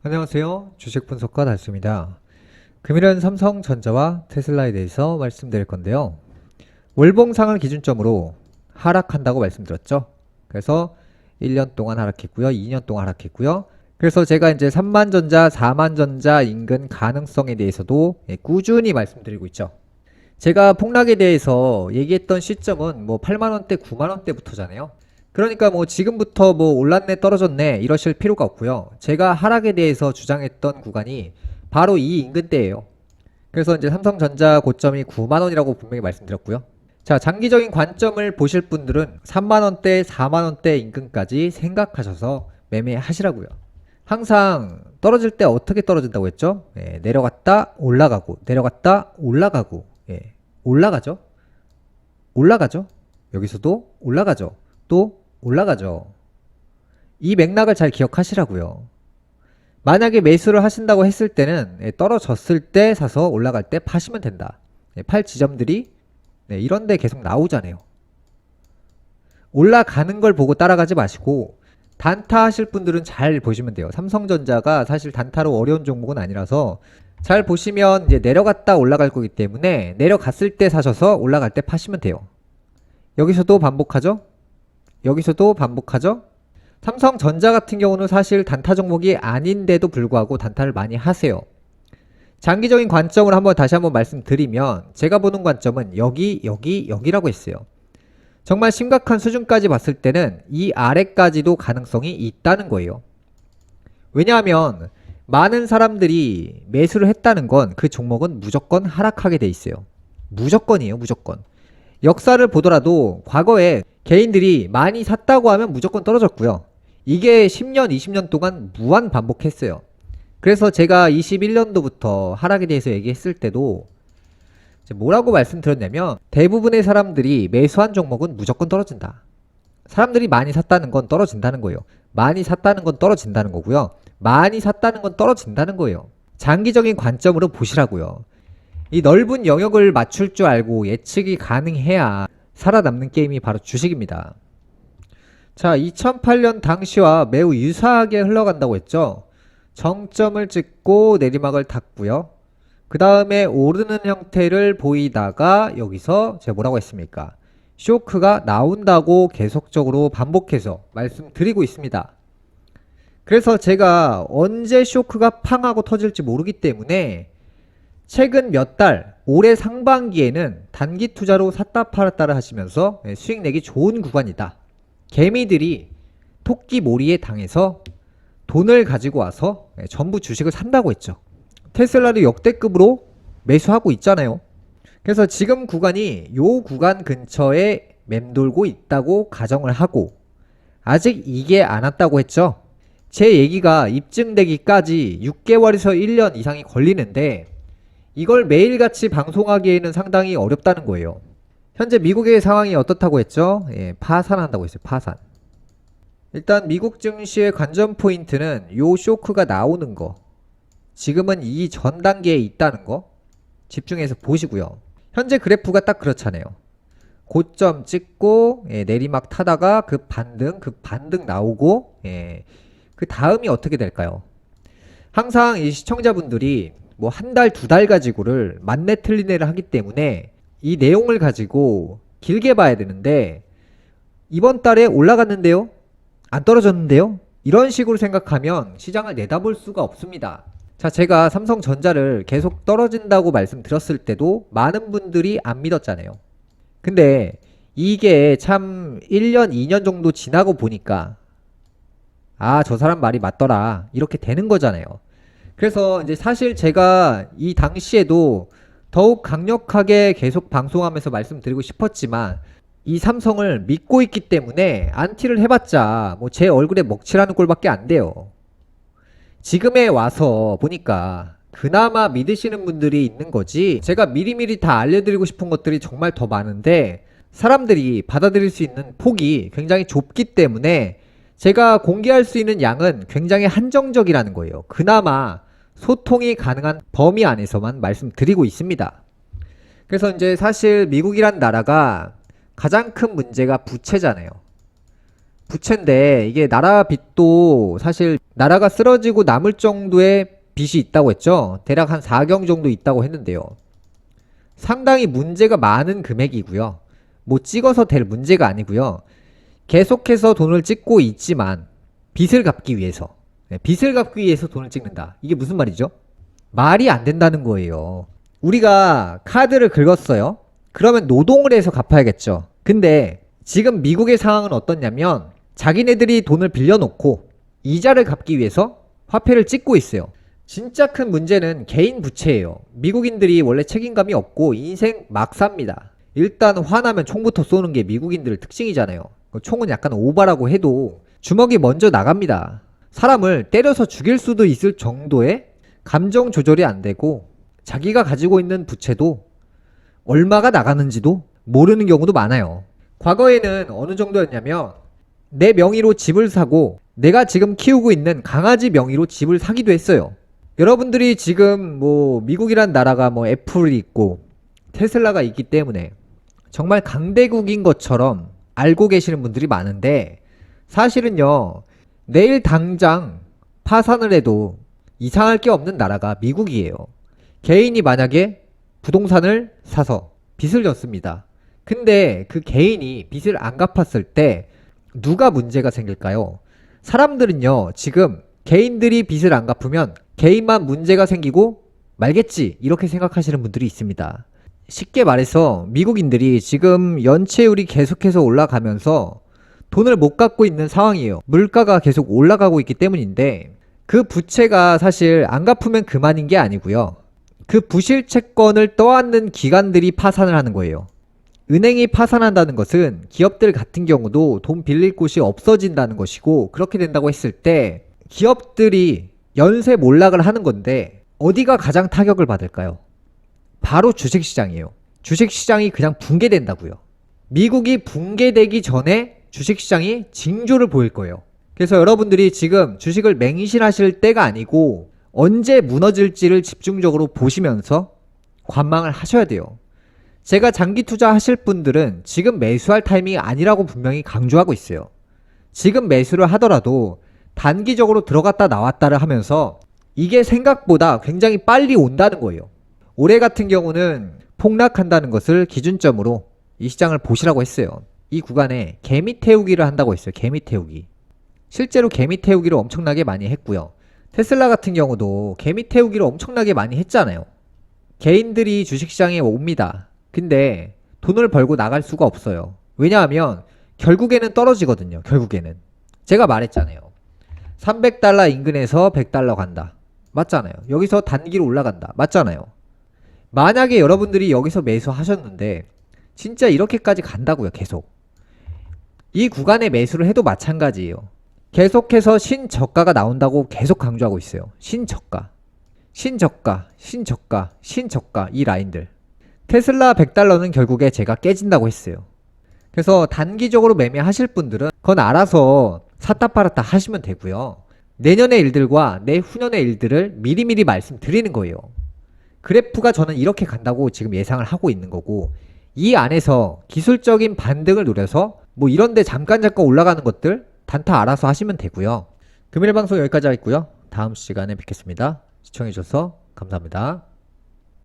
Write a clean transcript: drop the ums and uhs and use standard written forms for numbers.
안녕하세요. 주식분석가 달수입니다. 금일은 삼성전자와 테슬라에 대해서 말씀드릴 건데요. 월봉상을 기준점으로 하락한다고 말씀드렸죠. 그래서 1년 동안 하락했고요. 2년 동안 하락했고요. 그래서 제가 이제 3만전자, 4만전자 인근 가능성에 대해서도 꾸준히 말씀드리고 있죠. 제가 폭락에 대해서 얘기했던 시점은 8만원대, 9만원대부터잖아요. 그러니까 지금부터 올랐네 떨어졌네 이러실 필요가 없고요. 제가 하락에 대해서 주장했던 구간이 바로 이 인근대예요. 그래서 이제 삼성전자 고점이 9만원이라고 분명히 말씀드렸고요. 자, 장기적인 관점을 보실 분들은 3만원대, 4만원대 인근까지 생각하셔서 매매하시라고요. 항상 떨어질 때 어떻게 떨어진다고 했죠? 내려갔다 올라가고 내려갔다 올라가고 올라가죠? 올라가죠? 여기서도 올라가죠? 또 올라가죠. 이 맥락을 잘 기억하시라고요. 만약에 매수를 하신다고 했을 때는 떨어졌을 때 사서 올라갈 때 파시면 된다. 팔 지점들이 이런데 계속 나오잖아요. 올라가는 걸 보고 따라가지 마시고 단타 하실 분들은 잘 보시면 돼요. 삼성전자가 사실 단타로 어려운 종목은 아니라서 잘 보시면 이제 내려갔다 올라갈 거기 때문에 내려갔을 때 사셔서 올라갈 때 파시면 돼요. 여기서도 반복하죠? 여기서도 반복하죠? 삼성전자 같은 경우는 사실 단타 종목이 아닌데도 불구하고 단타를 많이 하세요. 장기적인 관점을 다시 한번 말씀드리면 제가 보는 관점은 여기라고 했어요. 정말 심각한 수준까지 봤을 때는 이 아래까지도 가능성이 있다는 거예요. 왜냐하면 많은 사람들이 매수를 했다는 건 그 종목은 무조건 하락하게 돼 있어요. 무조건이에요, 무조건. 역사를 보더라도 과거에 개인들이 많이 샀다고 하면 무조건 떨어졌고요. 이게 10년, 20년 동안 무한 반복했어요. 그래서 제가 21년도부터 하락에 대해서 얘기했을 때도 뭐라고 말씀드렸냐면 대부분의 사람들이 매수한 종목은 무조건 떨어진다. 사람들이 많이 샀다는 건 떨어진다는 거예요. 많이 샀다는 건 떨어진다는 거고요. 많이 샀다는 건 떨어진다는 거예요. 장기적인 관점으로 보시라고요. 이 넓은 영역을 맞출 줄 알고 예측이 가능해야 살아남는 게임이 바로 주식입니다. 자, 2008년 당시와 매우 유사하게 흘러간다고 했죠. 정점을 찍고 내리막을 탔고요. 그 다음에 오르는 형태를 보이다가 여기서 제가 뭐라고 했습니까? 쇼크가 나온다고 계속적으로 반복해서 말씀드리고 있습니다. 그래서 제가 언제 쇼크가 팡하고 터질지 모르기 때문에 최근 몇 달, 올해 상반기에는 단기 투자로 샀다 팔았다를 하시면서 수익 내기 좋은 구간이다. 개미들이 토끼 몰이에 당해서 돈을 가지고 와서 전부 주식을 산다고 했죠. 테슬라를 역대급으로 매수하고 있잖아요. 그래서 지금 구간이 요 구간 근처에 맴돌고 있다고 가정을 하고 아직 이게 안 왔다고 했죠. 제 얘기가 입증되기까지 6개월에서 1년 이상이 걸리는데 이걸 매일같이 방송하기에는 상당히 어렵다는 거예요. 현재 미국의 상황이 어떻다고 했죠? 파산한다고 했어요. 파산. 일단 미국 증시의 관전 포인트는 요 쇼크가 나오는 거, 지금은 이 전 단계에 있다는 거 집중해서 보시고요. 현재 그래프가 딱 그렇잖아요. 고점 찍고 내리막 타다가 그 반등 나오고 그 다음이 어떻게 될까요? 항상 이 시청자분들이 한 달, 두 달 가지고를 맞네 틀리네를 하기 때문에 이 내용을 가지고 길게 봐야 되는데 이번 달에 올라갔는데요? 안 떨어졌는데요? 이런 식으로 생각하면 시장을 내다볼 수가 없습니다. 자, 제가 삼성전자를 계속 떨어진다고 말씀드렸을 때도 많은 분들이 안 믿었잖아요. 근데 이게 참 1년, 2년 정도 지나고 보니까 저 사람 말이 맞더라. 이렇게 되는 거잖아요. 그래서 이제 사실 제가 이 당시에도 더욱 강력하게 계속 방송하면서 말씀드리고 싶었지만 이 삼성을 믿고 있기 때문에 안티를 해봤자 제 얼굴에 먹칠하는 꼴밖에 안 돼요. 지금에 와서 보니까 그나마 믿으시는 분들이 있는 거지 제가 미리미리 다 알려드리고 싶은 것들이 정말 더 많은데 사람들이 받아들일 수 있는 폭이 굉장히 좁기 때문에 제가 공개할 수 있는 양은 굉장히 한정적이라는 거예요. 그나마 소통이 가능한 범위 안에서만 말씀드리고 있습니다. 그래서 이제 사실 미국이란 나라가 가장 큰 문제가 부채잖아요. 부채인데 이게 나라 빚도 사실 나라가 쓰러지고 남을 정도의 빚이 있다고 했죠. 대략 한 4경 정도 있다고 했는데요. 상당히 문제가 많은 금액이고요. 뭐 찍어서 될 문제가 아니고요. 계속해서 돈을 찍고 있지만 빚을 갚기 위해서, 빚을 갚기 위해서 돈을 찍는다. 이게 무슨 말이죠? 말이 안 된다는 거예요. 우리가 카드를 긁었어요. 그러면 노동을 해서 갚아야겠죠. 근데 지금 미국의 상황은 어떻냐면 자기네들이 돈을 빌려놓고 이자를 갚기 위해서 화폐를 찍고 있어요. 진짜 큰 문제는 개인 부채예요. 미국인들이 원래 책임감이 없고 인생 막 삽니다. 일단 화나면 총부터 쏘는 게 미국인들 특징이잖아요. 총은 약간 오바라고 해도 주먹이 먼저 나갑니다. 사람을 때려서 죽일 수도 있을 정도의 감정 조절이 안 되고 자기가 가지고 있는 부채도 얼마가 나가는지도 모르는 경우도 많아요. 과거에는 어느 정도였냐면 내 명의로 집을 사고 내가 지금 키우고 있는 강아지 명의로 집을 사기도 했어요. 여러분들이 지금 뭐 미국이란 나라가 뭐 애플이 있고 테슬라가 있기 때문에 정말 강대국인 것처럼 알고 계시는 분들이 많은데 사실은요, 내일 당장 파산을 해도 이상할 게 없는 나라가 미국이에요. 개인이 만약에 부동산을 사서 빚을 졌습니다. 근데 그 개인이 빚을 안 갚았을 때 누가 문제가 생길까요? 사람들은요, 지금 개인들이 빚을 안 갚으면 개인만 문제가 생기고 말겠지, 이렇게 생각하시는 분들이 있습니다. 쉽게 말해서 미국인들이 지금 연체율이 계속해서 올라가면서 돈을 못 갚고 있는 상황이에요. 물가가 계속 올라가고 있기 때문인데 그 부채가 사실 안 갚으면 그만인 게 아니고요. 그 부실 채권을 떠안는 기관들이 파산을 하는 거예요. 은행이 파산한다는 것은 기업들 같은 경우도 돈 빌릴 곳이 없어진다는 것이고, 그렇게 된다고 했을 때 기업들이 연쇄 몰락을 하는 건데 어디가 가장 타격을 받을까요? 바로 주식시장이에요. 주식시장이 그냥 붕괴된다고요. 미국이 붕괴되기 전에 주식시장이 징조를 보일 거예요. 그래서 여러분들이 지금 주식을 맹신하실 때가 아니고 언제 무너질지를 집중적으로 보시면서 관망을 하셔야 돼요. 제가 장기 투자하실 분들은 지금 매수할 타이밍이 아니라고 분명히 강조하고 있어요. 지금 매수를 하더라도 단기적으로 들어갔다 나왔다를 하면서 이게 생각보다 굉장히 빨리 온다는 거예요. 올해 같은 경우는 폭락한다는 것을 기준점으로 이 시장을 보시라고 했어요. 이 구간에 개미 태우기를 한다고 했어요. 개미 태우기. 실제로 개미 태우기를 엄청나게 많이 했고요. 테슬라 같은 경우도 개미 태우기를 엄청나게 많이 했잖아요. 개인들이 주식시장에 옵니다. 근데 돈을 벌고 나갈 수가 없어요. 왜냐하면 결국에는 떨어지거든요. 결국에는. 제가 말했잖아요. 300달러 인근에서 100달러 간다. 맞잖아요. 여기서 단기로 올라간다. 맞잖아요. 만약에 여러분들이 여기서 매수하셨는데 진짜 이렇게까지 간다고요. 계속. 이 구간에 매수를 해도 마찬가지예요. 계속해서 신저가가 나온다고 계속 강조하고 있어요. 신저가, 신저가, 신저가, 신저가, 이 라인들. 테슬라 100달러는 결국에 제가 깨진다고 했어요. 그래서 단기적으로 매매하실 분들은 그건 알아서 샀다 팔았다 하시면 되고요. 내년의 일들과 내후년의 일들을 미리미리 말씀드리는 거예요. 그래프가 저는 이렇게 간다고 지금 예상을 하고 있는 거고, 이 안에서 기술적인 반등을 노려서 뭐 이런데 잠깐 올라가는 것들 단타 알아서 하시면 되고요. 금요일 방송 여기까지 하겠고요. 다음 시간에 뵙겠습니다. 시청해주셔서 감사합니다.